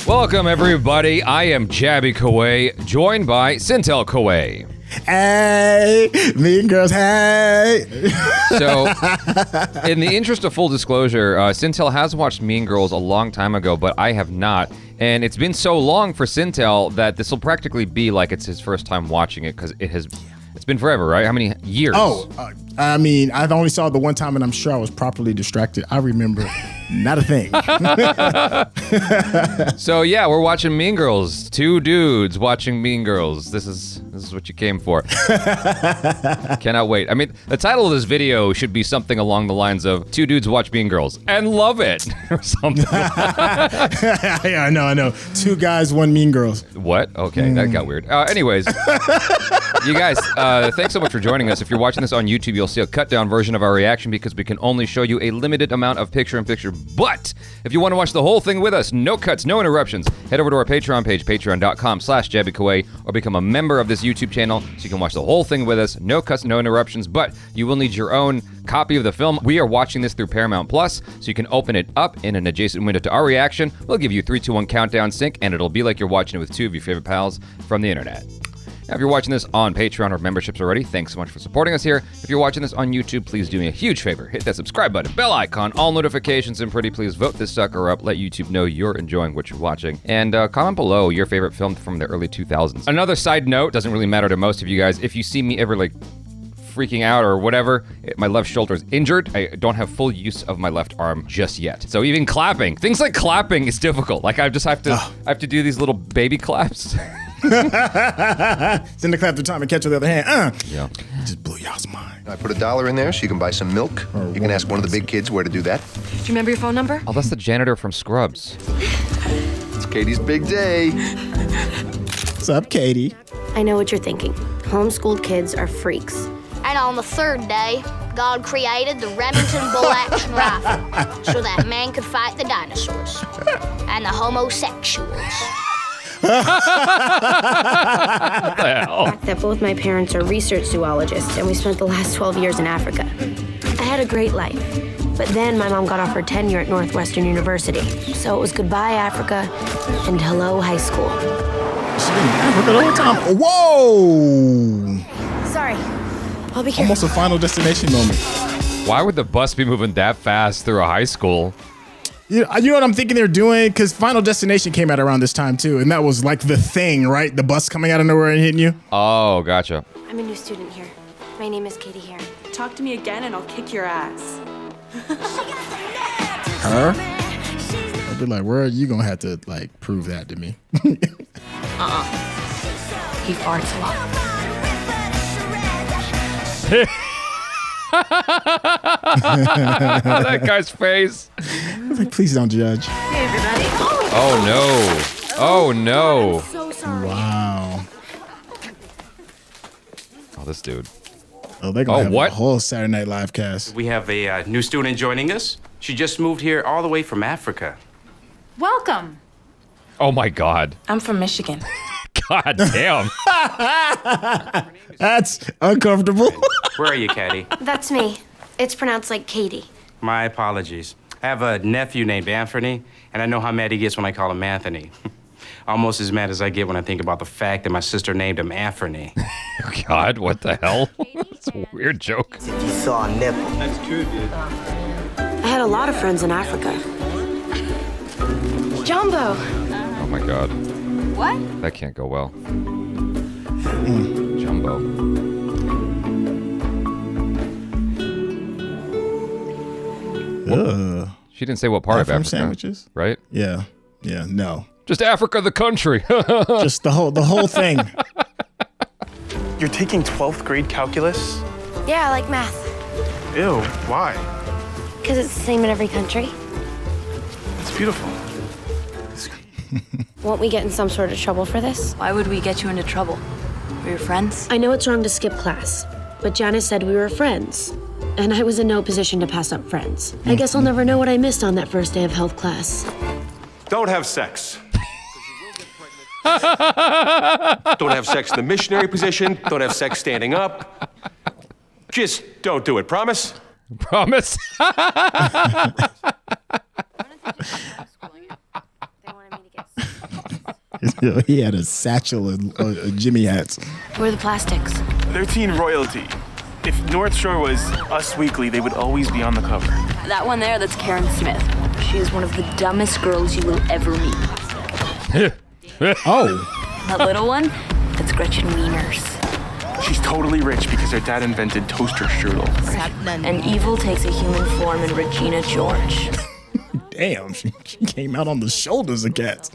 Welcome, everybody. I am Jaby Koay, joined by Syntell Koay. Hey, Mean Girls, hey. So, in the interest of full disclosure, Syntell has watched Mean Girls a long time ago, but I have not. And it's been so long for Syntell that this will practically be like it's his first time watching it, because it's been forever, right? How many years? I mean, I've only saw it the one time, and I'm sure I was properly distracted. I remember not a thing. So yeah, we're watching Mean Girls. Two dudes watching Mean Girls. This is what you came for. Cannot wait. I mean, the title of this video should be something along the lines of "Two dudes watch Mean Girls and love it," or something. Yeah, I know. Two guys, one Mean Girls. What? Okay, that got weird. Anyways, you guys, thanks so much for joining us. If you're watching this on YouTube, you'll see a cut down version of our reaction because we can only show you a limited amount of picture-in-picture. But if you want to watch the whole thing with us, no cuts, no interruptions, head over to our Patreon page, patreon.com/JabyKoay, or become a member of this YouTube channel so you can watch the whole thing with us. No cuts, no interruptions, but you will need your own copy of the film. We are watching this through Paramount Plus, so you can open it up in an adjacent window to our reaction. We'll give you a 3, 2, 1 countdown sync, and it'll be like you're watching it with two of your favorite pals from the internet. Now, if you're watching this on Patreon or memberships already, thanks so much for supporting us here. If you're watching this on YouTube, please do me a huge favor. Hit that subscribe button, bell icon, all notifications, and pretty please vote this sucker up. Let YouTube know you're enjoying what you're watching. And comment below your favorite film from the early 2000s. Another side note, doesn't really matter to most of you guys. If you see me ever freaking out or whatever, my left shoulder is injured. I don't have full use of my left arm just yet. So even clapping, things like clapping is difficult. Like I have to do these little baby claps. Send the clap to Tom and catch with the other hand. Yeah. Just blew y'all's mind. I put $1 in there so you can buy some milk. You can ask one of the big kids where to do that. Do you remember your phone number? Oh, that's the janitor from Scrubs. It's Katie's big day. What's up, Cady? I know what you're thinking. Homeschooled kids are freaks. And on the third day, God created the Remington bolt-action rifle so that man could fight the dinosaurs and the homosexuals. What the hell? That both my parents are research zoologists, and we spent the last 12 years in Africa. I had a great life, but then my mom got offered tenure at Northwestern University. So it was goodbye, Africa, and hello, high school. She's been in Africa the whole time. Whoa! Sorry, I'll be careful. Almost a Final Destination moment. Why would the bus be moving that fast through a high school? You know what I'm thinking they're doing? Because Final Destination came out around this time too, and that was like the thing, right? The bus coming out of nowhere and hitting you. Oh, gotcha. I'm a new student here. My name is Cady here. Talk to me again and I'll kick your ass. Her? I'd be like, where are you gonna have to prove that to me? He farts a lot. That guy's face. Please don't judge. Hey, everybody. Oh no. Oh no. I'm so sorry. Wow. Oh, this dude. Oh, they're gonna have what? a whole Saturday Night Live cast. We have a new student joining us. She just moved here all the way from Africa. Welcome. Oh my God. I'm from Michigan. God damn. That's uncomfortable. Where are you, Cady? That's me. It's pronounced like Cady. My apologies. I have a nephew named Anthony, and I know how mad he gets when I call him Anthony. Almost as mad as I get when I think about the fact that my sister named him Anthony. God, what the hell? That's a weird joke. If you saw a nipple. That's true, dude. I had a lot of friends in Africa. Jumbo. Oh my God. What? That can't go well. Jumbo. She didn't say what part of Africa. Sandwiches? Right? Yeah. No. Just Africa, the country. Just the whole thing. You're taking 12th grade calculus? Yeah, I like math. Ew, why? Because it's the same in every country. It's beautiful. Won't we get in some sort of trouble for this? Why would we get you into trouble? We're your friends? I know it's wrong to skip class, but Janis said we were friends. And I was in no position to pass up friends. I guess I'll never know what I missed on that first day of health class. Don't have sex. Don't have sex in the missionary position. Don't have sex standing up. Just don't do it. Promise? Promise? He had a satchel of Jimmy hats. Where are the plastics? They're teen royalty. If North Shore was Us Weekly, they would always be on the cover. That one there, that's Karen Smith. She is one of the dumbest girls you will ever meet. Oh. That little one, that's Gretchen Wieners. She's totally rich because her dad invented toaster strudel. And evil takes a human form in Regina George. Damn, she came out on the shoulders of cats.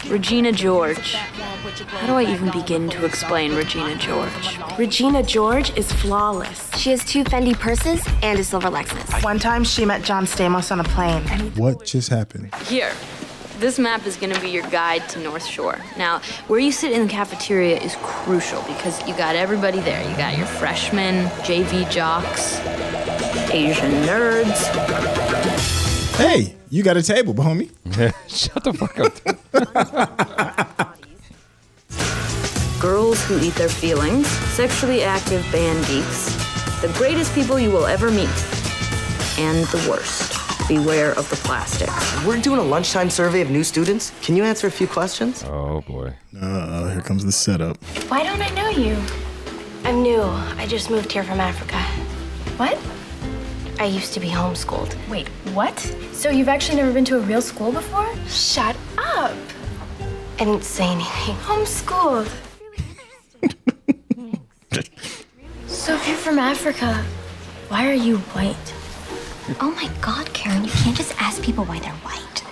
Regina George. How do I even begin to explain Regina George? Regina George is flawless. She has 2 Fendi purses and a silver Lexus. One time she met John Stamos on a plane. What just happened? Here. This map is going to be your guide to North Shore. Now, where you sit in the cafeteria is crucial because you got everybody there. You got your freshmen, JV jocks, Asian nerds. Hey, you got a table, homie. Shut the fuck up. Girls who eat their feelings, sexually active band geeks, the greatest people you will ever meet, and the worst. Beware of the plastic. We're doing a lunchtime survey of new students. Can you answer a few questions? Oh, boy. Here comes the setup. Why don't I know you? I'm new. I just moved here from Africa. What? I used to be homeschooled. Wait, what? So you've actually never been to a real school before? Shut up. I didn't say anything. Homeschooled. So if you're from Africa, why are you white? Oh my God, Karen, you can't just ask people why they're white.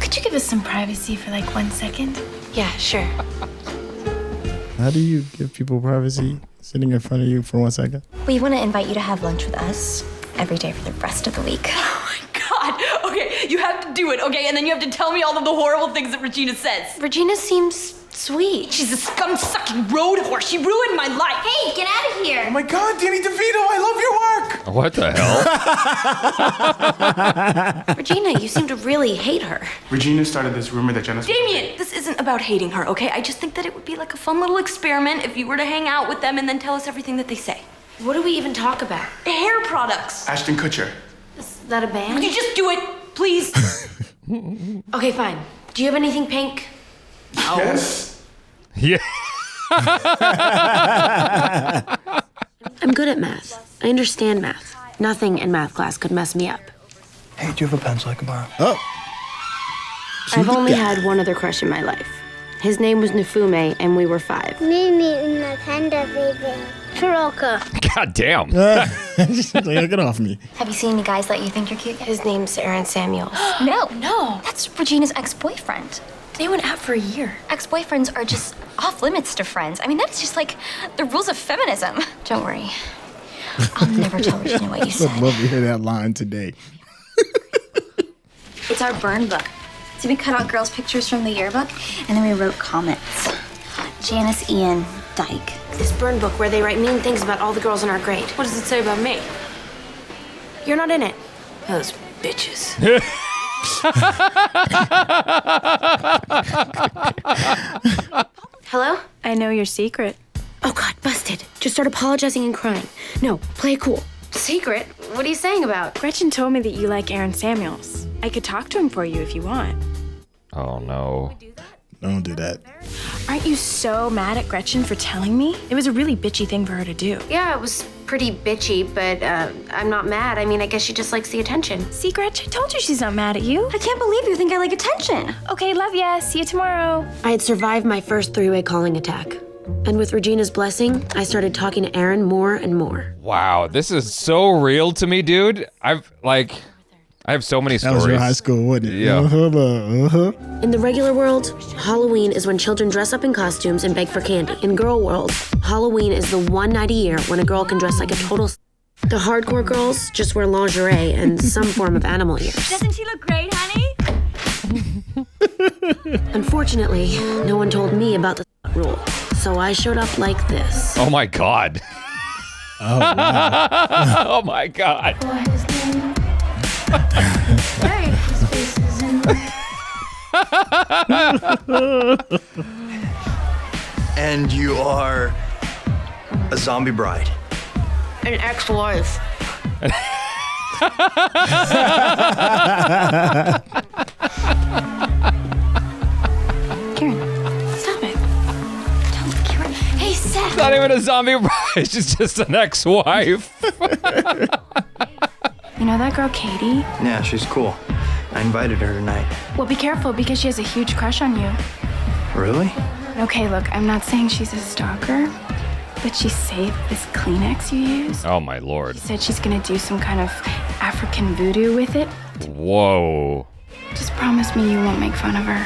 Could you give us some privacy for like 1 second? Yeah, sure. How do you give people privacy sitting in front of you for 1 second? We want to invite you to have lunch with us every day for the rest of the week. Oh my God. Okay, you have to do it, okay? And then you have to tell me all of the horrible things that Regina says. Regina seems sweet. She's a scum-sucking road horse. She ruined my life. Hey, get out of here. Oh my God, Danny DeVito, I love your work. What the hell? Regina, you seem to really hate her. Regina started this rumor that Janis... Damien, this isn't about hating her, okay? I just think that it would be like a fun little experiment if you were to hang out with them and then tell us everything that they say. What do we even talk about? Hair products. Ashton Kutcher. Is that a band? Would you just do it, please? Okay, fine. Do you have anything pink? Yes. Yeah. I'm good at math. I understand math. Nothing in math class could mess me up. Hey, do you have a pencil I can borrow? Oh. I've only had one other crush in my life. His name was Nafume, and we were 5. Mimi, una panda baby. Chiroka. God damn. Get off me. Have you seen any guys that you think are cute? His name's Aaron Samuels. No. That's Regina's ex-boyfriend. They went out for a year. Ex-boyfriends are just off limits to friends. I mean, that's just like the rules of feminism. Don't worry. I'll never tell Regina what you said. I'd love to hear that line today. It's our burn book. So we cut out girls' pictures from the yearbook, and then we wrote comments. Janis, Ian, Dyke. This burn book where they write mean things about all the girls in our grade. What does it say about me? You're not in it. Those bitches. Hello? I know your secret. Oh God, busted. Just start apologizing and crying. No, play it cool. Secret? What are you saying about? Gretchen told me that you like Aaron Samuels. I could talk to him for you if you want. Oh, no. Don't do that. Aren't you so mad at Gretchen for telling me? It was a really bitchy thing for her to do. Yeah, it was pretty bitchy, but I'm not mad. I mean, I guess she just likes the attention. See, Gretch, I told you she's not mad at you. I can't believe you think I like attention. Okay, love ya. See you tomorrow. I had survived my first 3-way calling attack. And with Regina's blessing, I started talking to Aaron more and more. Wow, this is so real to me, dude. I have so many That stories. was your high school, wasn't it? Yeah. In the regular world, Halloween is when children dress up in costumes and beg for candy. In girl world, Halloween is the one night a year when a girl can dress like a total The hardcore girls just wear lingerie and some form of animal ears. Doesn't she look great, honey? Unfortunately, no one told me about the rule, so I showed up like this. Oh my God. Oh, wow. Oh my God. And you are a zombie bride. An ex-wife. Karen, not even a zombie bride. She's just an ex-wife. You know that girl, Cady? Yeah, she's cool. I invited her tonight. Well, be careful because she has a huge crush on you. Really? Okay, look, I'm not saying she's a stalker, but she saved this Kleenex you use. Oh, my Lord. She said she's gonna do some kind of African voodoo with it. Whoa. Just promise me you won't make fun of her.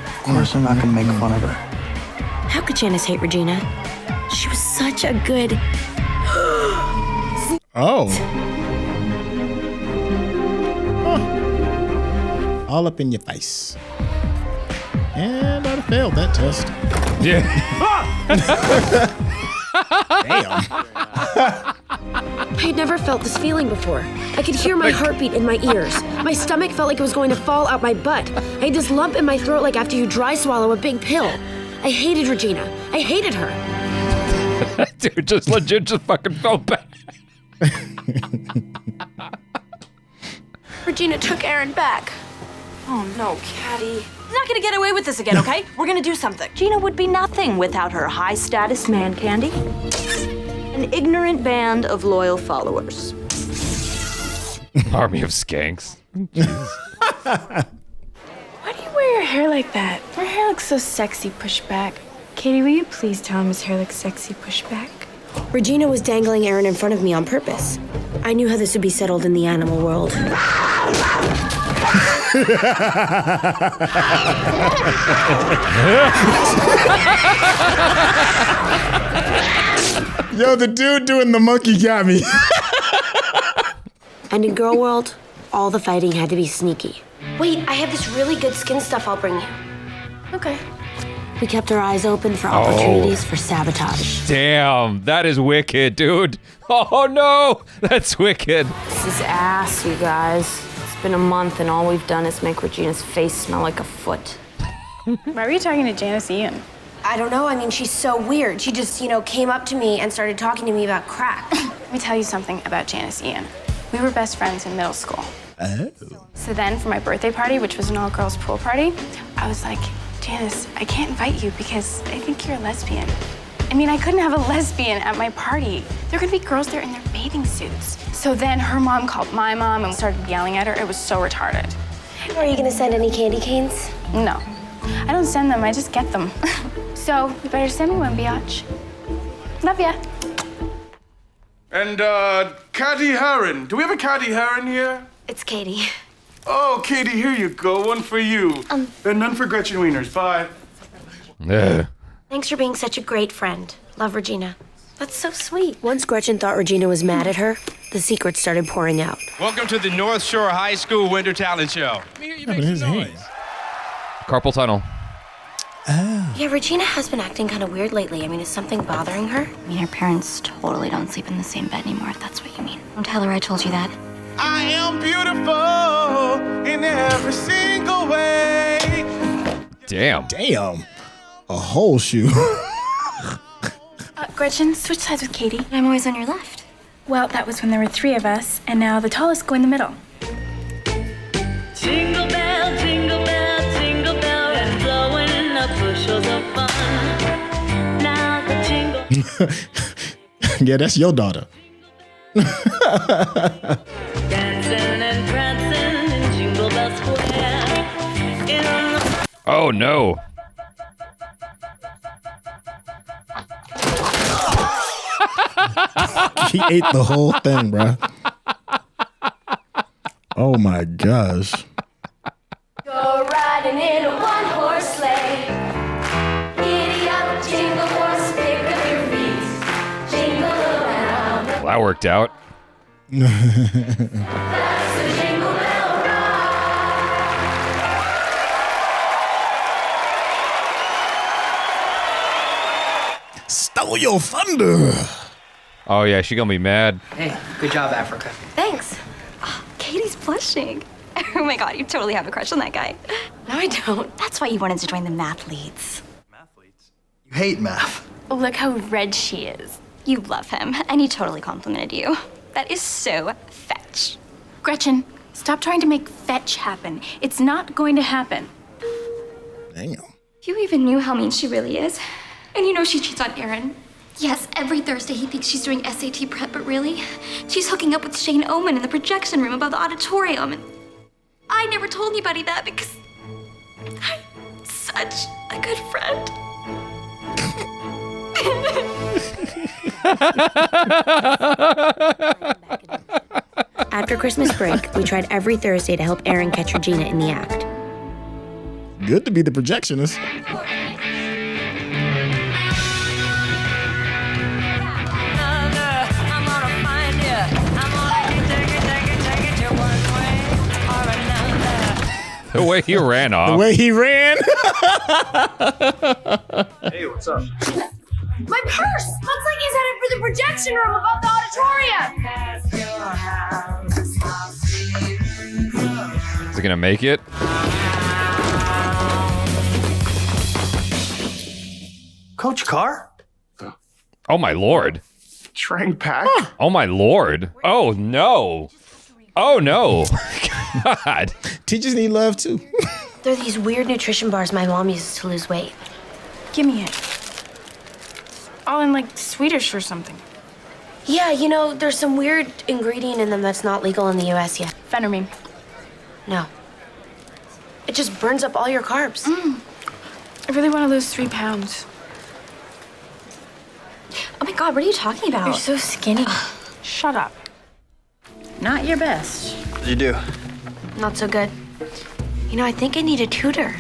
Of course I'm not gonna make fun of her. How could Janis hate Regina? She was such a good... Oh. Huh. All up in your face. And I failed that test. Yeah. Damn. I'd never felt this feeling before. I could hear my heartbeat in my ears. My stomach felt like it was going to fall out my butt. I had this lump in my throat like after you dry swallow a big pill. I hated Regina. I hated her. Dude, just legit just fucking fell back. Regina took Aaron back. Oh no, Cady. You're not gonna get away with this again, okay? We're gonna do something. Gina would be nothing without her high-status man candy. An ignorant band of loyal followers. Army of skanks. Why do you wear your hair like that? Your hair looks so sexy pushed back. Cady, will you please tell him his hair looks sexy pushed back? Regina was dangling Aaron in front of me on purpose. I knew how this would be settled in the animal world. Yo, the dude doing the monkey got me. And in girl world, all the fighting had to be sneaky. Wait, I have this really good skin stuff I'll bring you. Okay. We kept our eyes open for opportunities for sabotage. Damn, that is wicked, dude. Oh no, that's wicked. This is ass, you guys. It's been a month and all we've done is make Regina's face smell like a foot. Why were you talking to Janis Ian? I don't know. I mean, she's so weird. She just, came up to me and started talking to me about crack. Let me tell you something about Janis Ian. We were best friends in middle school. Oh. So then for my birthday party, which was an all-girls pool party, I was like, Janis, I can't invite you because I think you're a lesbian. I mean, I couldn't have a lesbian at my party. There are gonna be girls there in their bathing suits. So then her mom called my mom and started yelling at her. It was so retarded. Are you gonna send any candy canes? No, I don't send them, I just get them. So you better send me one, biatch. Love ya. And, Cady Heron. Do we have a Cady Heron here? It's Cady. Oh, Cady, here you go. One for you. And none for Gretchen Wieners. Bye. Thanks for being such a great friend. Love, Regina. That's so sweet. Once Gretchen thought Regina was mad at her, the secrets started pouring out. Welcome to the North Shore High School Winter Talent Show. Let me hear you make some noise. Carpal tunnel. Oh. Yeah, Regina has been acting kind of weird lately. I mean, is something bothering her? I mean, her parents totally don't sleep in the same bed anymore, if that's what you mean. Don't tell her I told you that. I am beautiful in every single way. Damn. Damn. A whole shoe. Gretchen, switch sides with Cady. I'm always on your left. Well, that was when there were 3 of us, and now the tallest go in the middle. Jingle bell, jingle bell, jingle bell, and blowing up bushels of fun. Now the jingle. Yeah, that's your daughter. Dancing and prancing in Jingle Bell Square. Oh no. He ate the whole thing, bro. Oh my gosh. Go riding in a one-horse sleigh. Giddy up, jingle horse, pick up your feet. Jingle around. That worked out. That's a jingle bell ride. Stole your thunder. Oh yeah, she gonna be mad. Hey, good job, Africa. Thanks. Oh, Katie's blushing. Oh my god, you totally have a crush on that guy. No, I don't. That's why you wanted to join the mathletes. You hate math. Oh, look how red she is. You love him, and he totally complimented you. That is so fetch. Gretchen, stop trying to make fetch happen. It's not going to happen. Damn. You even knew how mean she really is. And you know she cheats on Aaron. Yes, every Thursday he thinks she's doing SAT prep, but really, she's hooking up with Shane Oman in the projection room above the auditorium. And I never told anybody that because I'm such a good friend. After Christmas break, we tried every Thursday to help Aaron catch Regina in the act. Good to be the projectionist. The way he ran off. The way he ran. Hey, what's up? My purse! Looks like he's headed for the projection room above the auditorium. Is he gonna make it? Coach Carr? Oh my lord. Trank pack? Oh my lord. Oh no. Oh no. God. Teachers need love too. They're these weird nutrition bars my mom uses to lose weight. Give me it. All in like Swedish or something. Yeah, you know, there's some weird ingredient in them that's not legal in the US yet. Phentermine. No. It just burns up all your carbs. I really want to lose 3 pounds. Oh my God, what are you talking about? You're so skinny. Shut up. Not your best. What did you do? Not so good. You know, I think I need a tutor.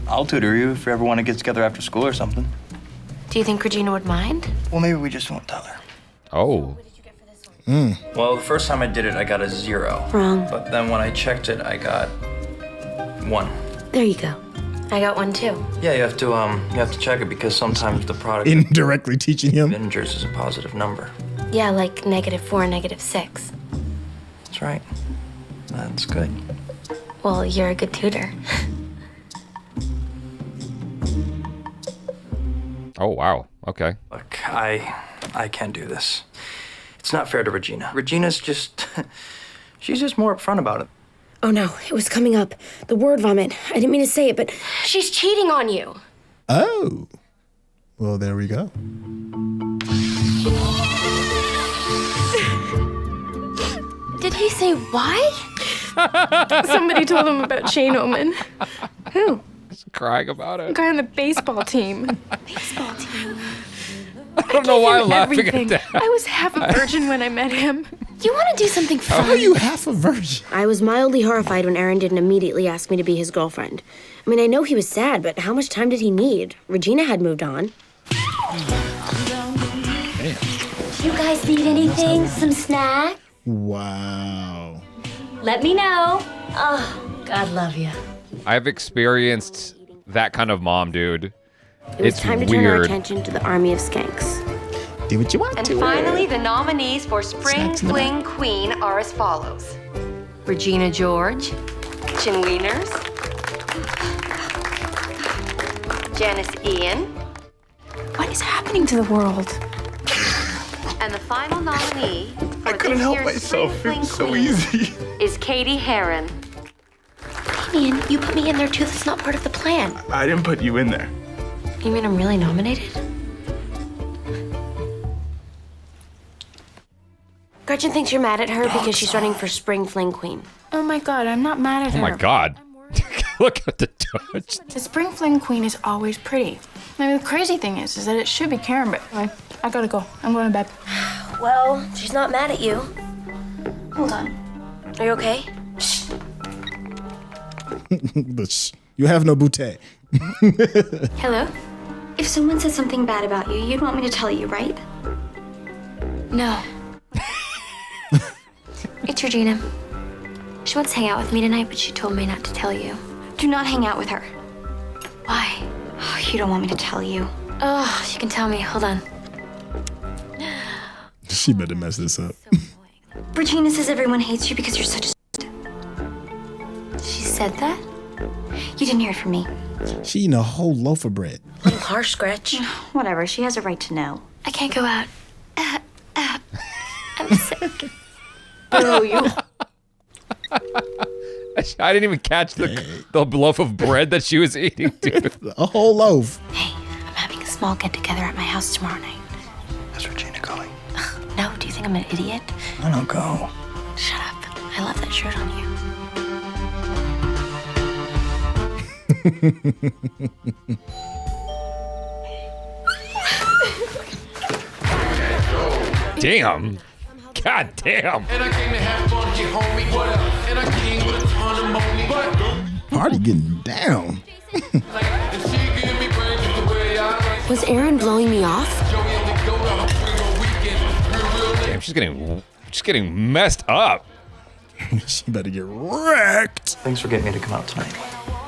I'll tutor you if you ever want to get together after school or something. Do you think Regina would mind? Well, maybe we just won't tell her. Oh. Well, the first time I did it, I got a 0. Wrong. But then when I checked it, I got 1. There you go. I got 1 too. Yeah, you have to check it because sometimes the product Indirectly teaching him. integers is a positive number. Yeah, like -4 and -6. That's right. That's good. Well, you're a good tutor. Oh wow. Okay. Look, I can't do this. It's not fair to Regina. Regina's just, she's just more upfront about it. Oh no, it was coming up. The word vomit. I didn't mean to say it, but she's cheating on you. Oh. Well, there we go. Did he say why? Somebody told him about Shane Oman. Who? He's crying about A it. guy on the baseball team. Baseball team. I don't know why I'm laughing Everything. at that. I was half a virgin when I met him. You want to do something fun? How are you half a virgin? I was mildly horrified when Aaron didn't immediately ask me to be his girlfriend. I mean, I know he was sad, but how much time did he need? Regina had moved on. You guys need anything? Some snack? Wow. Let me know. Oh, God love you. I've experienced that kind of mom, dude. It was It's time to turn our weird. attention to the army of skanks. Do what you want And to. finally, the nominees for Spring Snacks in the Fling Queen are as follows. Regina George, Kitchen Wieners, Janis Ian, What is happening to the world? and the final nominee for couldn't this help year's myself. Spring It was Fling so Queen easy. is Cady Heron. Damien, you put me in there too. That's not part of the plan. I didn't put you in there. You mean I'm really nominated? Gretchen thinks you're mad at her because she's running for Spring Fling Queen. Oh my God, I'm not mad at Oh her. my god. Look at the touch. The Spring Fling Queen is always pretty. I mean, the crazy thing is that it should be Karen, but I gotta go. I'm going to bed. Well, she's not mad at you. Hold on. Are you okay? You have no bouquet. Hello? If someone said something bad about you, you'd want me to tell you, right? No. It's Regina. She wants to hang out with me tonight, but she told me not to tell you. Do not hang out with her. Why? Oh, you don't want me to tell you. Oh, she can tell me. Hold on. She better mess this up. Regina says everyone hates you because you're such a She said that? You didn't hear it from me. She eating a whole loaf of bread. A little harsh, Gretch. Whatever, she has a right to know. I can't go out. I'm sick. Oh, you. I didn't even catch the loaf of bread that she was eating, dude. A whole loaf. Hey, I'm having a small get-together at my house tomorrow night. to going? No, do you think I'm an idiot? No, go. Shut up. I love that shirt on you. Damn. God damn. And I came to have fun, get homie, what up? And I came with a ton of money, but Party getting down. Was Aaron blowing me off? Damn, she's getting messed up. She better get wrecked. Thanks for getting me to come out tonight.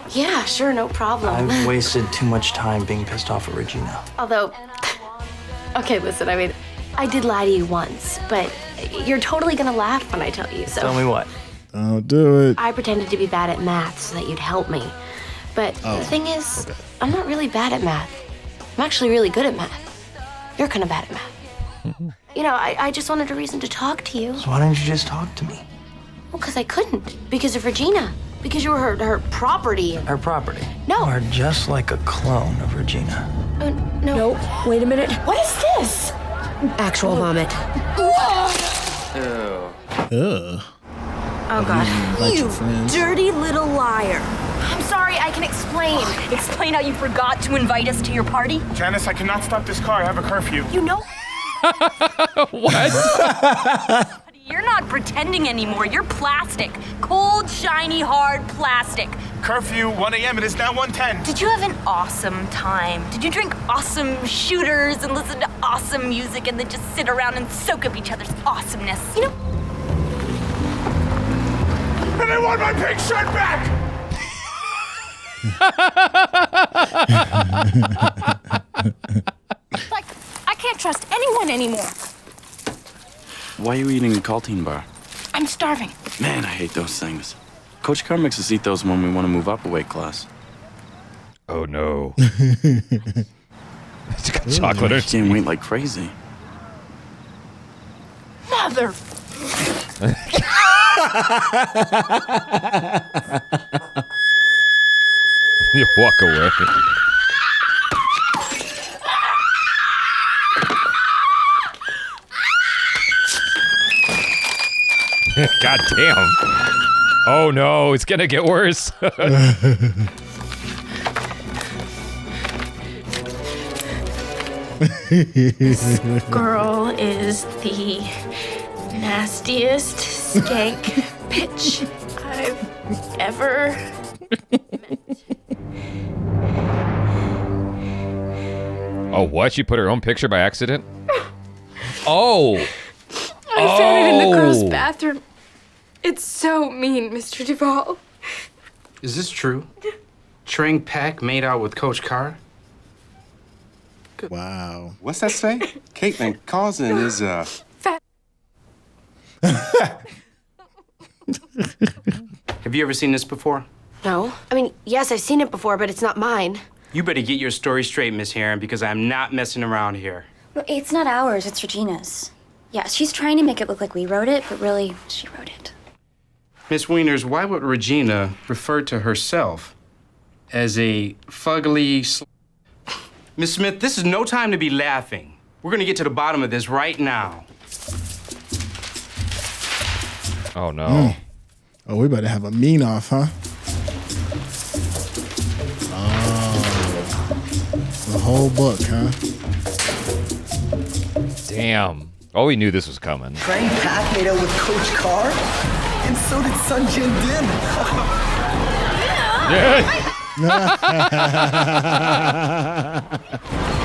Yeah, sure, no problem. I've wasted too much time being pissed off at Regina. Although, okay, listen, I mean, I did lie to you once, but you're totally gonna laugh when I tell you, so. Tell me what? Don't do it. I pretended to be bad at math so that you'd help me. But the thing is, I'm not really bad at math. I'm actually really good at math. You're kind of bad at math. You know, I just wanted a reason to talk to you. So why didn't you just talk to me? Well, because I couldn't. Because of Regina. Because you were her property. Her property? No. You are just like a clone of Regina. No. Wait a minute. What is this? Actual vomit. Ugh. Oh, God. You dirty little liar. I'm sorry, I can explain. Explain how you forgot to invite us to your party? Janis, I cannot stop this car. I have a curfew. You know. What? You're not pretending anymore. You're plastic. Cold, shiny, hard plastic. Curfew, 1 a.m. It is now 1:10. Did you have an awesome time? Did you drink awesome shooters and listen to awesome music and then just sit around and soak up each other's awesomeness? You know? And I want my pink shirt back! Like, I can't trust anyone anymore. Why are you eating a Caltine bar? I'm starving. Man, I hate those things. Coach Carr makes us eat those when we want to move up a weight class. Oh no. It's got chocolate in it. Gain weight like crazy. Mother. You walk away. God damn. Oh no, it's gonna get worse. This girl is the nastiest skank bitch I've ever Oh, what? She put her own picture by accident? Oh. I found it in the girls' bathroom. It's so mean, Mr. Duvall. Is this true? Trang Pak made out with Coach Carr? Wow. What's that say? Caitlin Cousin is Fat. Have you ever seen this before? No. I mean, yes, I've seen it before, but it's not mine. You better get your story straight, Miss Heron, because I'm not messing around here. No, it's not ours, it's Regina's. Yeah, she's trying to make it look like we wrote it, but really, she wrote it. Miss Wieners, why would Regina refer to herself as a fugly Miss Smith, this is no time to be laughing. We're gonna get to the bottom of this right now. Oh no. Oh, we better have a mean off, huh? The whole book, huh? Damn. Oh, we knew this was coming. Trang Pak made out with Coach Carr, and so did Sun Jin Din.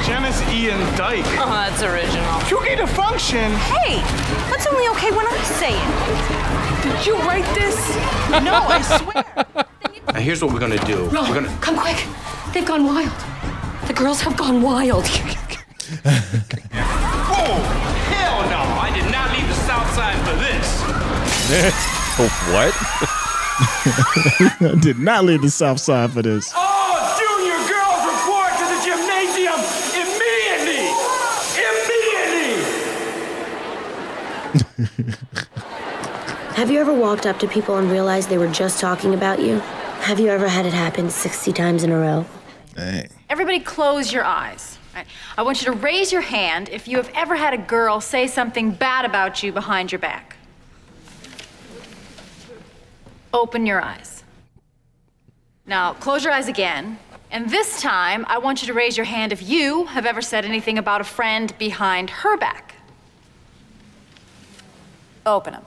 Janis Ian Dyke. Oh, that's original. You get a function. Hey, that's only okay when I say it. Did you write this? No, I swear. Now here's what we're gonna do. Ron, We're gonna come quick. They've gone wild. The girls have gone wild. Whoa! Hell no! I did not leave the South Side for this. What? I did not leave the South Side for this. All junior girls report to the gymnasium immediately! Have you ever walked up to people and realized they were just talking about you? Have you ever had it happen 60 times in a row? Dang. Everybody close your eyes. Right. I want you to raise your hand if you have ever had a girl say something bad about you behind your back. Open your eyes. Now, close your eyes again. And this time, I want you to raise your hand if you have ever said anything about a friend behind her back. Open them.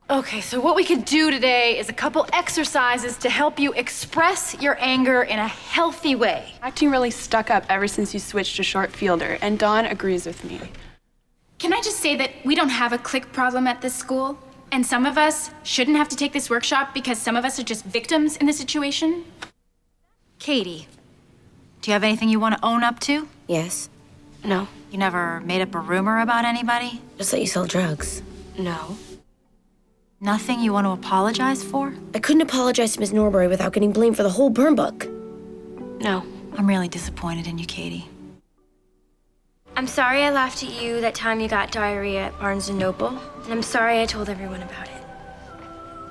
Okay, so what we could do today is a couple exercises to help you express your anger in a healthy way. Acting really stuck up ever since you switched to short fielder, and Dawn agrees with me. Can I just say that we don't have a clique problem at this school? And some of us shouldn't have to take this workshop because some of us are just victims in the situation? Cady, do you have anything you want to own up to? Yes. No. You never made up a rumor about anybody? Just that you sell drugs. No. Nothing you want to apologize for? I couldn't apologize to Miss Norbury without getting blamed for the whole burn book. No. I'm really disappointed in you, Cady. I'm sorry I laughed at you that time you got diarrhea at Barnes & Noble. And I'm sorry I told everyone about it.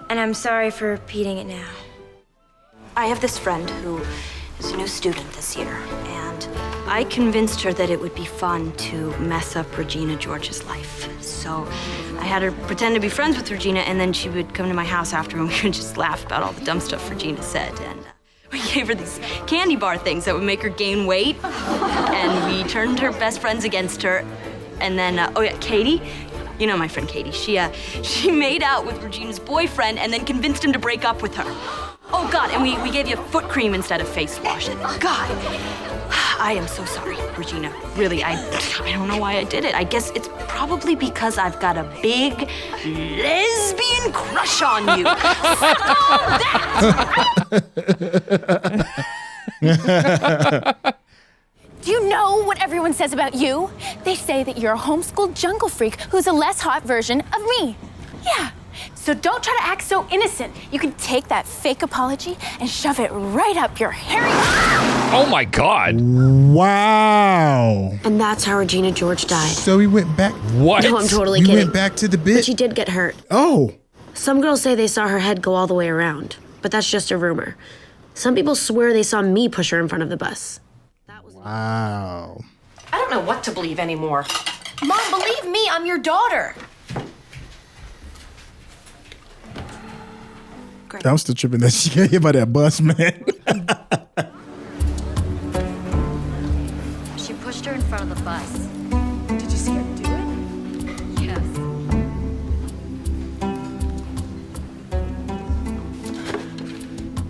And I'm sorry for repeating it now. I have this friend who is a new student this year, and I convinced her that it would be fun to mess up Regina George's life. So I had her pretend to be friends with Regina, and then she would come to my house after, and we would just laugh about all the dumb stuff Regina said. And we gave her these candy bar things that would make her gain weight, and we turned her best friends against her. And then, oh yeah, Cady, you know my friend Cady. She made out with Regina's boyfriend and then convinced him to break up with her. Oh God, and we gave you foot cream instead of face wash. God, I am so sorry, Regina. Really, I don't know why I did it. I guess it's probably because I've got a big lesbian crush on you. Do you know what everyone says about you? They say that you're a homeschooled jungle freak who's a less hot version of me. Yeah. So don't try to act so innocent. You can take that fake apology and shove it right up your hairy... Oh my God. Wow. And that's how Regina George died. So we went back. What? No, I'm totally we kidding. went back to the bit. But she did get hurt. Oh. Some girls say they saw her head go all the way around, but that's just a rumor. Some people swear they saw me push her in front of the bus. Wow. I don't know what to believe anymore. Mom, believe me, I'm your daughter. I'm still tripping that she got hit by that bus, man. She pushed her in front of the bus. Did you see her do it? Yes.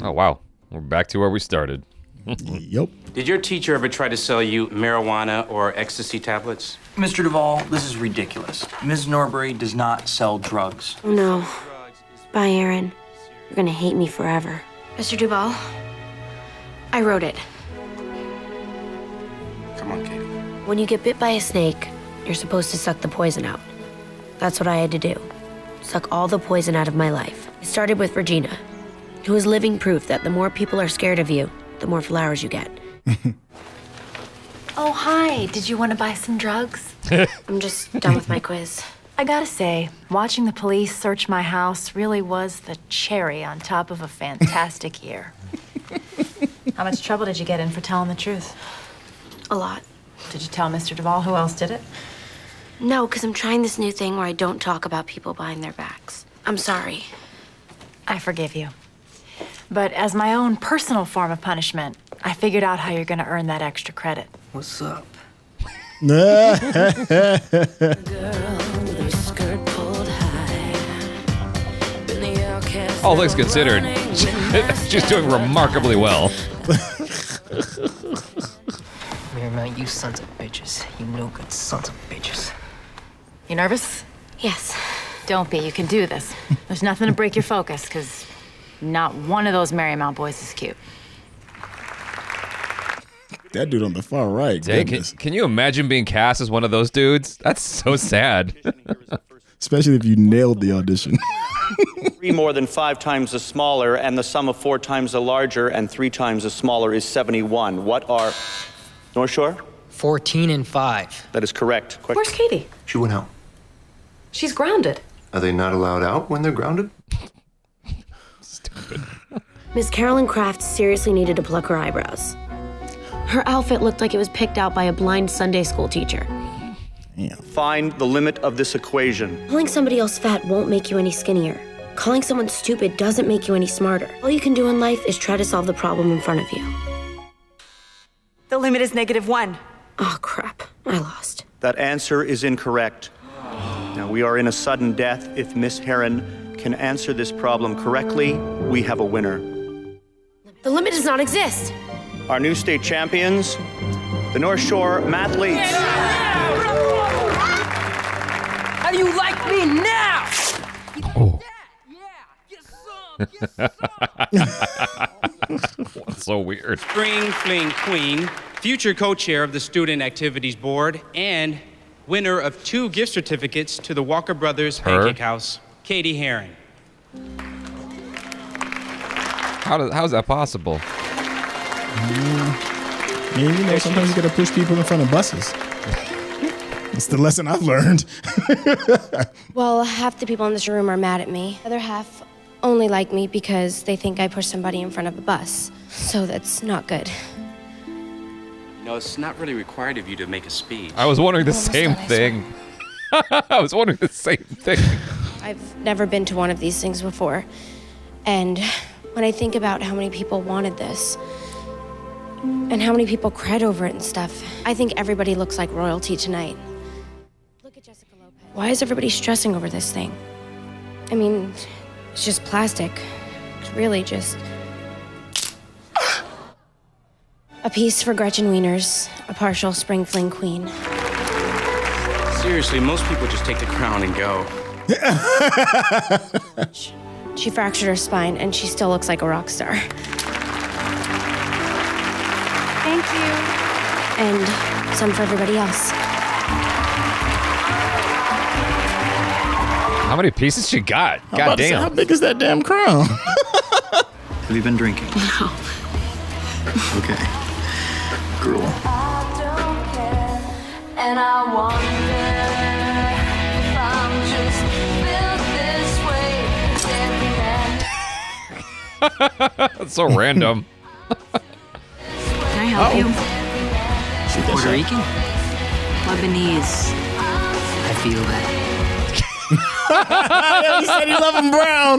Oh, wow. We're back to where we started. Yep. Did your teacher ever try to sell you marijuana or ecstasy tablets? Mr. Duvall, this is ridiculous. Ms. Norbury does not sell drugs. Oh, no. Bye, Aaron. You're gonna hate me forever. Mr. Duvall, I wrote it. Come on, Cady. When you get bit by a snake, you're supposed to suck the poison out. That's what I had to do. Suck all the poison out of my life. It started with Regina, who is living proof that the more people are scared of you, the more flowers you get. Oh, hi. Did you want to buy some drugs? I'm just done with my quiz. I gotta say, watching the police search my house really was the cherry on top of a fantastic year. How much trouble did you get in for telling the truth? A lot. Did you tell Mr. Duvall who else did it? No, because I'm trying this new thing where I don't talk about people behind their backs. I'm sorry. I forgive you. But as my own personal form of punishment, I figured out how you're gonna earn that extra credit. What's up? All things considered, she's doing remarkably well. Marymount, you sons of bitches. You no good sons of bitches. You nervous? Yes. Don't be. You can do this. There's nothing to break your focus, because not one of those Marymount boys is cute. That dude on the far right. Dang, can you imagine being cast as one of those dudes? That's so sad. Especially if you nailed the audition. 3 more than 5 times the smaller, and the sum of 4 times the larger and 3 times the smaller is 71. What are North Shore? 14 and 5. That is correct. Quick. Where's Cady? She went out. She's grounded. Are they not allowed out when they're grounded? Miss Carolyn Kraft seriously needed to pluck her eyebrows. Her outfit looked like it was picked out by a blind Sunday school teacher. Find the limit of this equation. Calling somebody else fat won't make you any skinnier. Calling someone stupid doesn't make you any smarter. All you can do in life is try to solve the problem in front of you. The limit is -1. Oh, crap. I lost. That answer is incorrect. Now, we are in a sudden death. If Miss Heron can answer this problem correctly, we have a winner. The limit does not exist. Our new state champions, the North Shore Mathletes. How do you like me now? What's so weird? Spring Fling Queen, future co-chair of the Student Activities Board, and winner of 2 gift certificates to the Walker Brothers Pancake House, Cady Heron. How's that possible? Sometimes you gotta push people in front of buses. It's the lesson I've learned. Well, half the people in this room are mad at me. The other half only like me because they think I pushed somebody in front of a bus. So that's not good. No, it's not really required of you to make a speech. I was wondering the same thing. I was wondering the same thing. I've never been to one of these things before. And when I think about how many people wanted this, and how many people cried over it and stuff, I think everybody looks like royalty tonight. Look at Jessica Lopez. Why is everybody stressing over this thing? I mean, it's just plastic. It's really just a piece for Gretchen Wieners, a partial Spring Fling Queen. Seriously, most people just take the crown and go. She fractured her spine, and she still looks like a rock star. Thank you. And some for everybody else. How many pieces she got? God damn. How big is that damn crown? Have you been drinking? No. Okay. Girl. And I wonder if I'm just built this way. That's so random. Can I help you? Puerto Rican? Lebanese. I feel that. He said he loved him brown.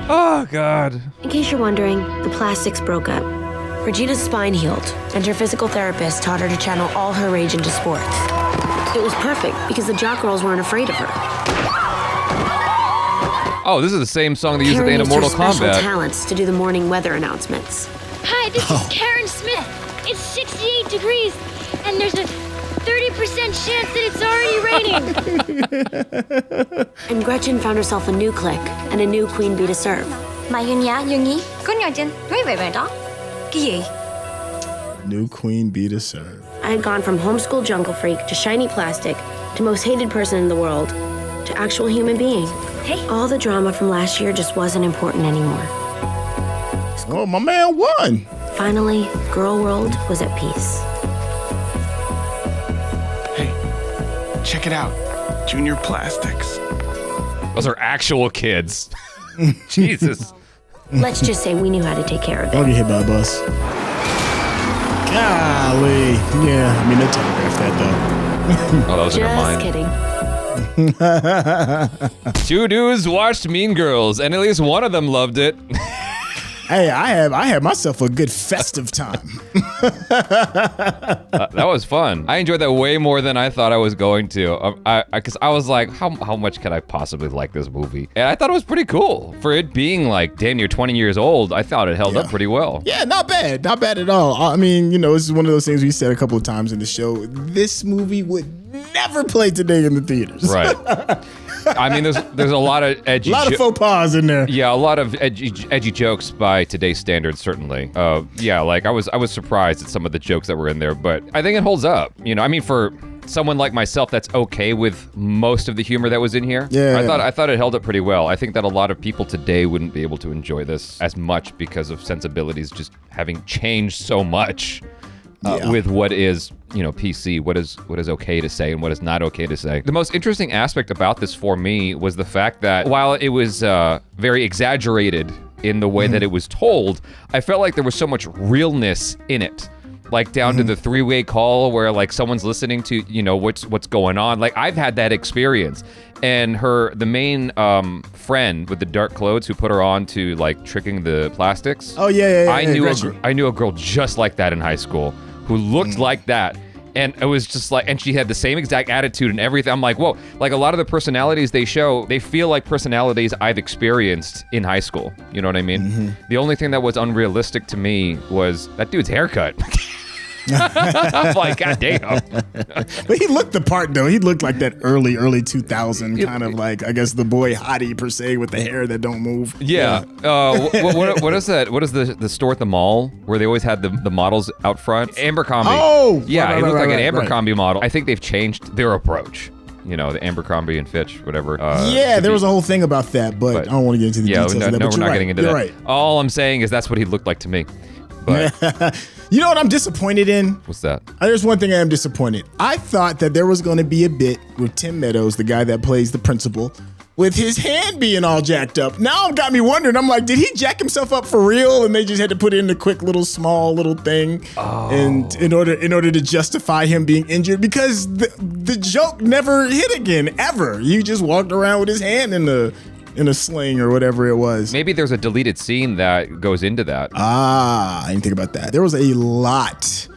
Oh, God. In case you're wondering, the plastics broke up. Regina's spine healed, and her physical therapist taught her to channel all her rage into sports. It was perfect because the jock girls weren't afraid of her. Oh, this is the same song they used at the end of Mortal special Kombat. talents to do the morning weather announcements. Hi, this is Karen Smith. It's 68 degrees, and there's a 30% chance that it's already raining. And Gretchen found herself a new clique and a new queen bee to serve. New queen bee to serve. I had gone from homeschool jungle freak to shiny plastic to most hated person in the world to actual human being. Hey. All the drama from last year just wasn't important anymore. Oh, my man won. Finally, Girl World was at peace. Check it out. Junior Plastics. Those are actual kids. Jesus. Let's just say we knew how to take care of it. Don't get hit by a bus. Golly. Yeah, I mean, they telegraphed that, though. Oh, that was in her mind. Just kidding. 2 dudes watched Mean Girls, and at least one of them loved it. Hey, I had myself a good festive time. That was fun. I enjoyed that way more than I thought I was going to. Because I was like, how much could I possibly like this movie? And I thought it was pretty cool. For it being like damn near 20 years old, I thought it held up pretty well. Yeah, not bad. Not bad at all. I mean, you know, this is one of those things we said a couple of times in the show. This movie would never play today in the theaters. Right. I mean, there's a lot of edgy... A lot of faux pas in there. Yeah, a lot of edgy jokes by today's standards, certainly. Yeah, like I was surprised at some of the jokes that were in there, but I think it holds up. You know, I mean, for someone like myself that's okay with most of the humor that was in here, yeah. I thought it held up pretty well. I think that a lot of people today wouldn't be able to enjoy this as much because of sensibilities just having changed so much. with what is, PC, what is okay to say and what is not okay to say. The most interesting aspect about this for me was the fact that while it was very exaggerated in the way that it was told, I felt like there was so much realness in it. Like down to the three-way call where like someone's listening to, what's going on. Like I've had that experience. And the main friend with the dark clothes who put her on to like tricking the plastics. Oh yeah. I knew a girl just like that in high school who looked like that. And it was just like, and she had the same exact attitude and everything. I'm like, whoa, like a lot of the personalities they show, they feel like personalities I've experienced in high school. You know what I mean? The only thing that was unrealistic to me was that dude's haircut. I'm like, God damn. But he looked the part though. He looked like that early 2000 kind of like, I guess the boy hottie per se with the hair that don't move. Yeah. What is that? What is the store at the mall where they always had the models out front? Abercrombie. Oh, yeah. He looked like an Abercrombie model. I think they've changed their approach. The Abercrombie and Fitch, whatever. There was a whole thing about that, but I don't want to get into the details of that. No, we're not getting into that. Right. All I'm saying is that's what he looked like to me. But you know what I'm disappointed in? What's that? There's one thing I am disappointed. I thought that there was going to be a bit with Tim Meadows, the guy that plays the principal, with his hand being all jacked up. Now it got me wondering. I'm like, did he jack himself up for real? And they just had to put in the quick small little thing, and in order to justify him being injured, because the joke never hit again ever. You just walked around with his hand in a sling or whatever it was. Maybe there's a deleted scene that goes into that. I didn't think about that. There was a lot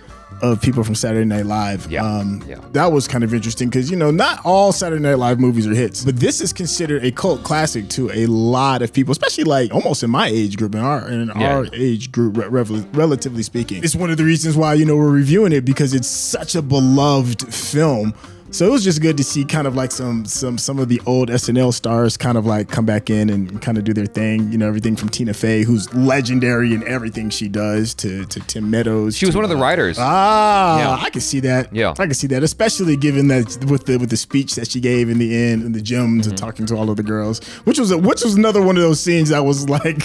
of people from Saturday Night Live. That was kind of interesting because, not all Saturday Night Live movies are hits, but this is considered a cult classic to a lot of people, especially like almost in my age group, in our age group, relatively speaking. It's one of the reasons why, we're reviewing it, because it's such a beloved film. So it was just good to see kind of like some of the old SNL stars kind of like come back in and kind of do their thing. Everything from Tina Fey, who's legendary in everything she does, to Tim Meadows. She was one of the writers. I can see that. Yeah, I can see that, especially given that with the speech that she gave in the end in the gym to talking to all of the girls, which was another one of those scenes that was like,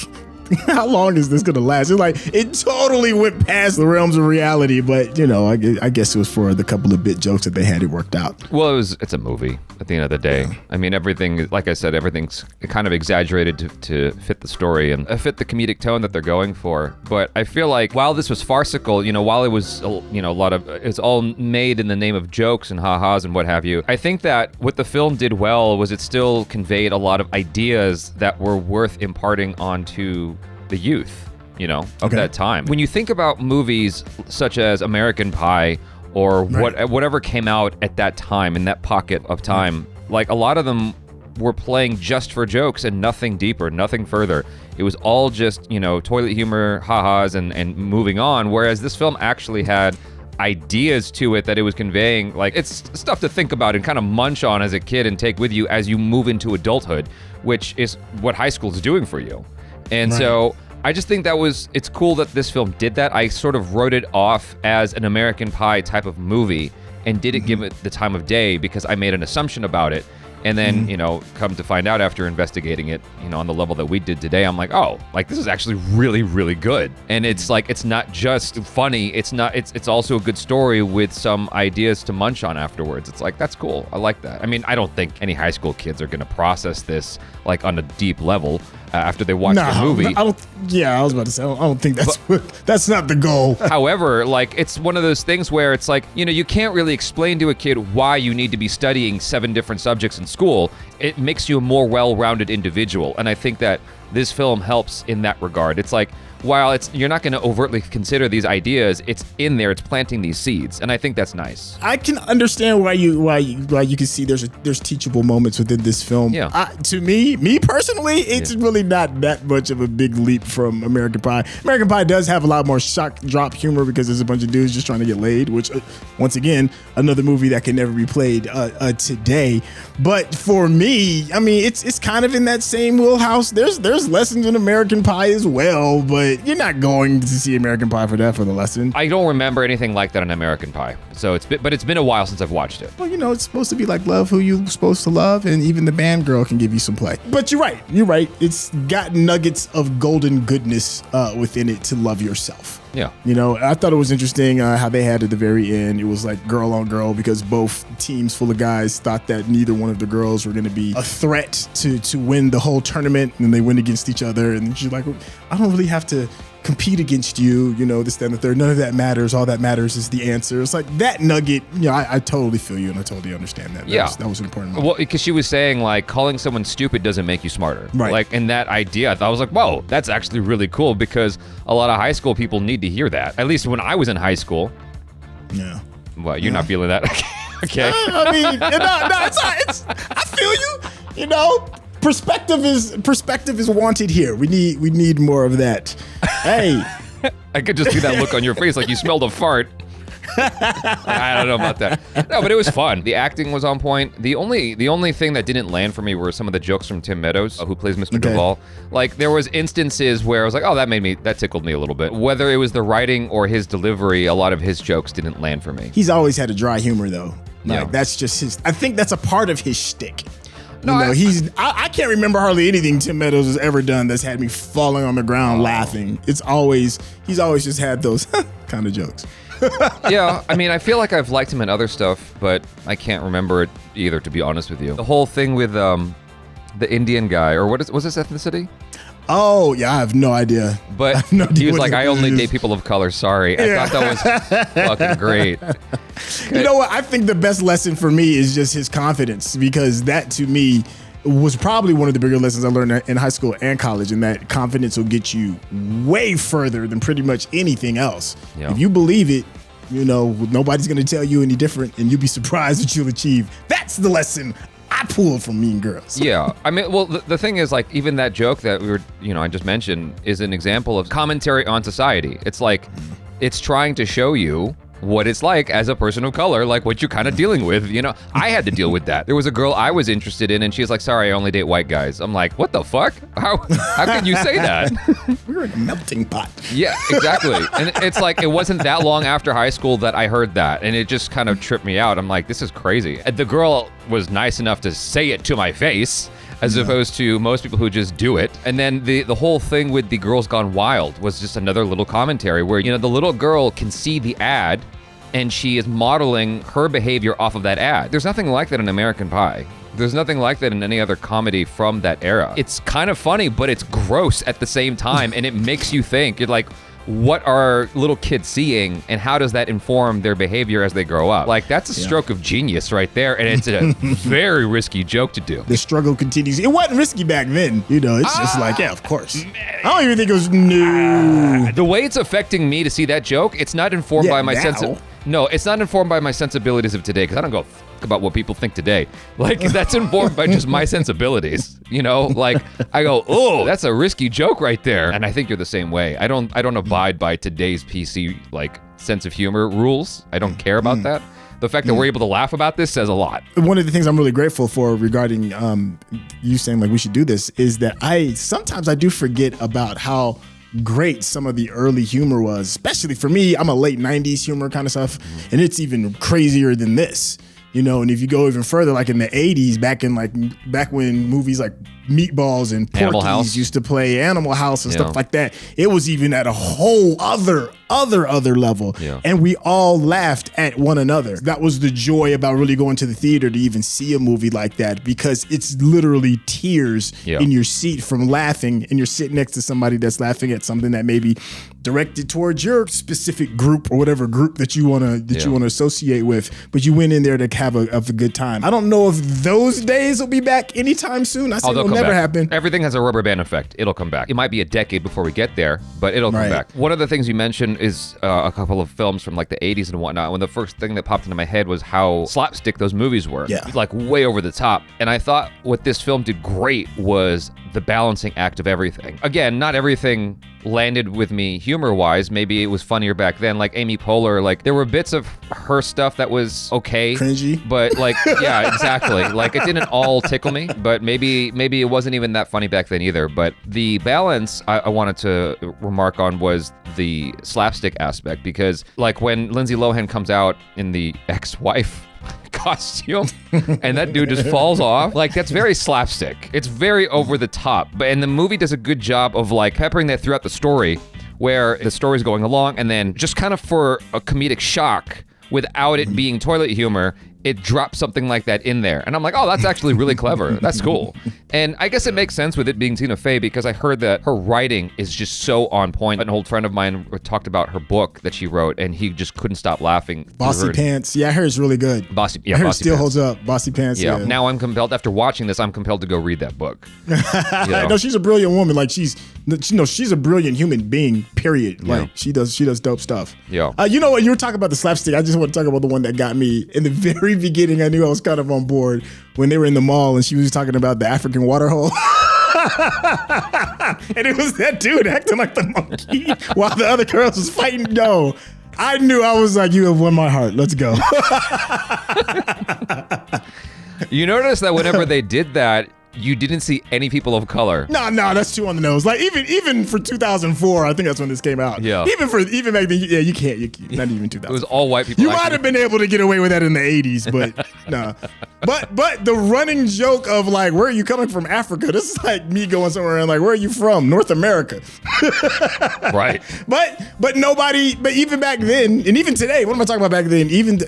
how long is this gonna last? It's like it totally went past the realms of reality, but I guess it was for the couple of bit jokes that they had it worked out. Well, it's a movie at the end of the day. I mean, everything, like I said, everything's kind of exaggerated to fit the story and fit the comedic tone that they're going for. But I feel like while this was farcical, while it was a lot of, it's all made in the name of jokes and ha-has and what have you, I think that what the film did well was it still conveyed a lot of ideas that were worth imparting onto the youth, of that time. When you think about movies such as American Pie or whatever came out at that time, in that pocket of time, like a lot of them were playing just for jokes and nothing deeper, nothing further. It was all just, toilet humor, ha-has, and moving on, whereas this film actually had ideas to it that it was conveying. Like, it's stuff to think about and kind of munch on as a kid and take with you as you move into adulthood, which is what high school is doing for you. And so I just think it's cool that this film did that. I sort of wrote it off as an American Pie type of movie and didn't give it the time of day because I made an assumption about it. And then, come to find out after investigating it, on the level that we did today, I'm like, oh, like this is actually really, really good. And it's like, it's not just funny. It's also a good story with some ideas to munch on afterwards. It's like, that's cool. I like that. I mean, I don't think any high school kids are going to process this like on a deep level after they watch the movie. I was about to say, I don't think that's not the goal. However, like, it's one of those things where it's like, you can't really explain to a kid why you need to be studying 7 different subjects in school. It makes you a more well-rounded individual. And I think that this film helps in that regard. It's like, while you're not going to overtly consider these ideas, it's in there, it's planting these seeds, and I think that's nice. I can understand why you can see there's teachable moments within this film. Yeah. To me personally, it's really not that much of a big leap from American Pie. American Pie does have a lot more shock drop humor because there's a bunch of dudes just trying to get laid, which once again, another movie that can never be played today. But for me, I mean, it's kind of in that same wheelhouse. There's lessons in American Pie as well, but you're not going to see American Pie for the lesson. I don't remember anything like that in American Pie. So it's been a while since I've watched it. Well, it's supposed to be like love who you're supposed to love, and even the band girl can give you some play. But you're right. It's got nuggets of golden goodness within it to love yourself. Yeah. You know, I thought it was interesting how they had at the very end. It was like girl on girl because both teams full of guys thought that neither one of the girls were going to be a threat to win the whole tournament, and they went against each other. And she's like, I don't really have to compete against you, you know, this, that, and the third. None of that matters. All that matters is the answer. It's like that nugget, you know, I totally feel you and I totally understand that. That was an important moment. Well, because she was saying, like, calling someone stupid doesn't make you smarter. Right. Like, and that idea, I was like, whoa, that's actually really cool because a lot of high school people need to hear that. At least when I was in high school. Yeah. Well, you're not feeling that? Okay. I mean, I feel you, you know. Perspective is wanted here. We need more of that. Hey, I could just see that look on your face, like you smelled a fart. I don't know about that. No, but it was fun. The acting was on point. The only thing that didn't land for me were some of the jokes from Tim Meadows, who plays Mr. Duvall. Like there was instances where I was like, oh, that tickled me a little bit. Whether it was the writing or his delivery, a lot of his jokes didn't land for me. He's always had a dry humor though. Like Yeah. that's just his. I think that's a part of his shtick. No, you know, I can't remember hardly anything Tim Meadows has ever done that's had me falling on the ground laughing. He's always just had those kind of jokes. Yeah, I mean, I feel like I've liked him in other stuff, but I can't remember it either, to be honest with you. The whole thing with the Indian guy, or was his ethnicity? Oh, yeah, I have no idea. But he was like, I only date people of color, sorry. I thought that was fucking great. You know what? I think the best lesson for me is just his confidence, because that to me was probably one of the bigger lessons I learned in high school and college, and that confidence will get you way further than pretty much anything else. Yeah. If you believe it, you know, nobody's going to tell you any different, and you'll be surprised what you'll achieve. That's the lesson I pulled from Mean Girls. Yeah, I mean, well, the thing is, like, even that joke that I just mentioned is an example of commentary on society. It's like, it's trying to show you what it's like as a person of color, like what you're kind of dealing with, you know? I had to deal with that. There was a girl I was interested in, and she was like, sorry, I only date white guys. I'm like, what the fuck? How can you say that? We're in a melting pot. Yeah, exactly. And it's like, it wasn't that long after high school that I heard that, and it just kind of tripped me out. I'm like, this is crazy. And the girl was nice enough to say it to my face, as opposed to most people who just do it. And then the whole thing with the Girls Gone Wild was just another little commentary where, you know, the little girl can see the ad and she is modeling her behavior off of that ad. There's nothing like that in American Pie. There's nothing like that in any other comedy from that era. It's kind of funny, but it's gross at the same time, and it makes you think. You're like, what are little kids seeing, and how does that inform their behavior as they grow up? Like, that's a stroke of genius right there, and it's a very risky joke to do. The struggle continues. It wasn't risky back then. You know, it's just like, yeah, of course. I don't even think it was new. The way it's affecting me to see that joke, it's not informed by my No, it's not informed by my sensibilities of today, because I don't go about what people think today. Like, that's informed by just my sensibilities, you know? Like, I go, oh, that's a risky joke right there. And I think you're the same way. I don't abide by today's PC, like, sense of humor rules. I don't care about that. The fact that we're able to laugh about this says a lot. One of the things I'm really grateful for regarding you saying, like, we should do this is that sometimes I do forget about how great some of the early humor was, especially for me. I'm a late 90s humor kind of stuff, and it's even crazier than this. You know, and if you go even further, like in the 80s, back when movies like Meatballs and Porky's used to play Animal House and stuff like that, it was even at a whole other level. Yeah. And we all laughed at one another. That was the joy about really going to the theater to even see a movie like that, because it's literally tears in your seat from laughing, and you're sitting next to somebody that's laughing at something that may be directed towards your specific group or whatever group that you want to associate with, but you went in there to have a good time. I don't know if those days will be back anytime soon. I say it'll never happen. Everything has a rubber band effect. It'll come back. It might be a decade before we get there, but it'll come back. One of the things you mentioned is a couple of films from like the 80s and whatnot. When the first thing that popped into my head was how slapstick those movies were. Yeah. Like way over the top. And I thought what this film did great was the balancing act of everything. Again, not everything landed with me humor-wise. Maybe it was funnier back then. Like Amy Poehler, like there were bits of her stuff that was okay. Cringy. But like, yeah, exactly. Like it didn't all tickle me, but maybe it wasn't even that funny back then either. But the balance I wanted to remark on was the slapstick aspect, because like when Lindsay Lohan comes out in the ex-wife costume and that dude just falls off, like that's very slapstick. It's very over the top, and the movie does a good job of like peppering that throughout the story where the story's going along and then just kind of for a comedic shock, without it being toilet humor, it drops something like that in there. And I'm like, oh, that's actually really clever. That's cool. And I guess it makes sense with it being Tina Fey because I heard that her writing is just so on point. An old friend of mine talked about her book that she wrote, and he just couldn't stop laughing. Bossy Pants. Yeah, I heard it's really good. Bossy I heard it Bossy still Pants. holds up. Bossy Pants. Yeah. Yeah. Now I'm compelled, after watching this, I'm compelled to go read that book. No, she's a brilliant woman. Like she's a brilliant human being. Period. Yeah. Like she does dope stuff. Yeah. You know what? You were talking about the slapstick. I just want to talk about the one that got me in the very beginning. I knew I was kind of on board when they were in the mall and she was talking about the African water hole. And it was that dude acting like the monkey while the other girls was fighting. No, I knew. I was like, you have won my heart. Let's go. You notice that whenever they did that, you didn't see any people of color. No, that's too on the nose. Like even for 2004, I think that's when this came out. Yeah. Even back then, yeah, you can't. Not even 2000. It was all white people. You might have been able to get away with that in the 80s, but nah. But the running joke of like, where are you coming from, Africa? This is like me going somewhere and like, where are you from? North America. Right. But nobody. But even back then, and even today, what am I talking about back then? Even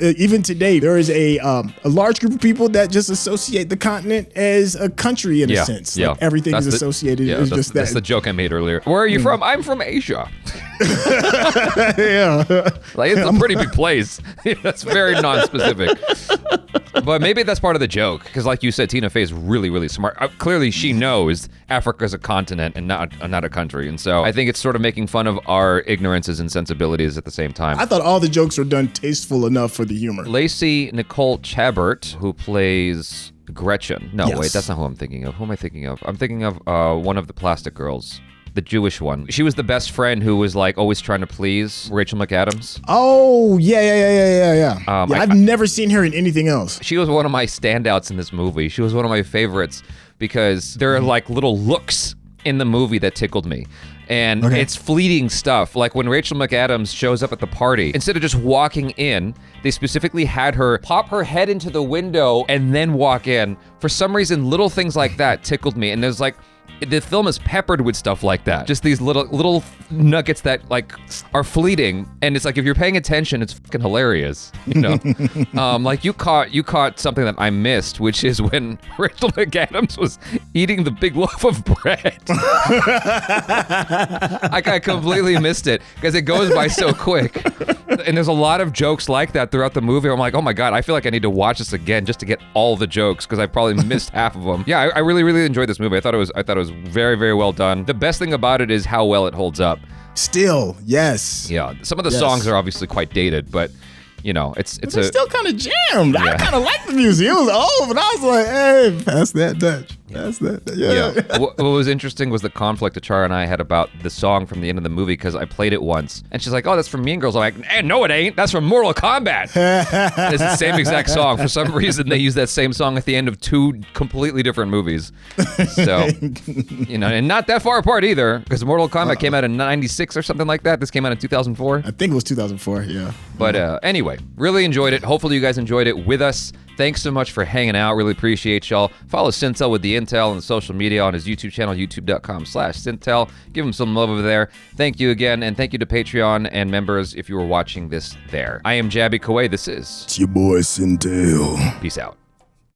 today, there is a large group of people that just associate the continent as a country in a sense. Like everything is associated. It's just that. That's the joke I made earlier. Where are you from? I'm from Asia. Yeah. Like, it's a pretty big place. That's very non-specific. But maybe that's part of the joke, because like you said, Tina Fey is really, really smart. Clearly, she knows Africa's a continent and not a country. And so I think it's sort of making fun of our ignorances and sensibilities at the same time. I thought all the jokes were done tasteful enough for the humor. Lacey Nicole Chabert, who plays Gretchen. No, Yes. wait, that's not who I'm thinking of. Who am I thinking of? I'm thinking of one of the plastic girls. The Jewish one. She was the best friend who was like always trying to please Rachel McAdams. Oh, yeah. I've never seen her in anything else. She was one of my standouts in this movie. She was one of my favorites because there are like little looks in the movie that tickled me. And it's fleeting stuff. Like when Rachel McAdams shows up at the party, instead of just walking in, they specifically had her pop her head into the window and then walk in. For some reason, little things like that tickled me. And there's like, the film is peppered with stuff like that. Just these little nuggets that like are fleeting, and it's like if you're paying attention, it's fucking hilarious. You know, like you caught something that I missed, which is when Rachel McAdams was eating the big loaf of bread. I completely missed it because it goes by so quick, and there's a lot of jokes like that throughout the movie. I'm like, oh my god, I feel like I need to watch this again just to get all the jokes because I probably missed half of them. Yeah, I really, really enjoyed this movie. I thought it was very, very well done. The best thing about it is how well it holds up. Still, yes. Yeah, some of the songs are obviously quite dated, but you know, it's still kind of jammed. Yeah. I kind of like the music. It was old, but I was like, hey, pass that Dutch. Pass that. Yeah. What was interesting was the conflict ACHARA and I had about the song from the end of the movie because I played it once, and she's like, "Oh, that's from Mean Girls." I'm like, no, it ain't. That's from Mortal Kombat. It's the same exact song. For some reason, they use that same song at the end of two completely different movies. So, you know, and not that far apart either, because Mortal Kombat came out in '96 or something like that. This came out in 2004. I think it was 2004. Yeah. But anyway, really enjoyed it. Hopefully, you guys enjoyed it with us. Thanks so much for hanging out. Really appreciate y'all. Follow Syntell with the Intel on social media on his YouTube channel, youtube.com/Syntell. Give him some love over there. Thank you again, and thank you to Patreon and members if you were watching this there. I am Jaby Kuwait. This is... It's your boy Syntell. Peace out.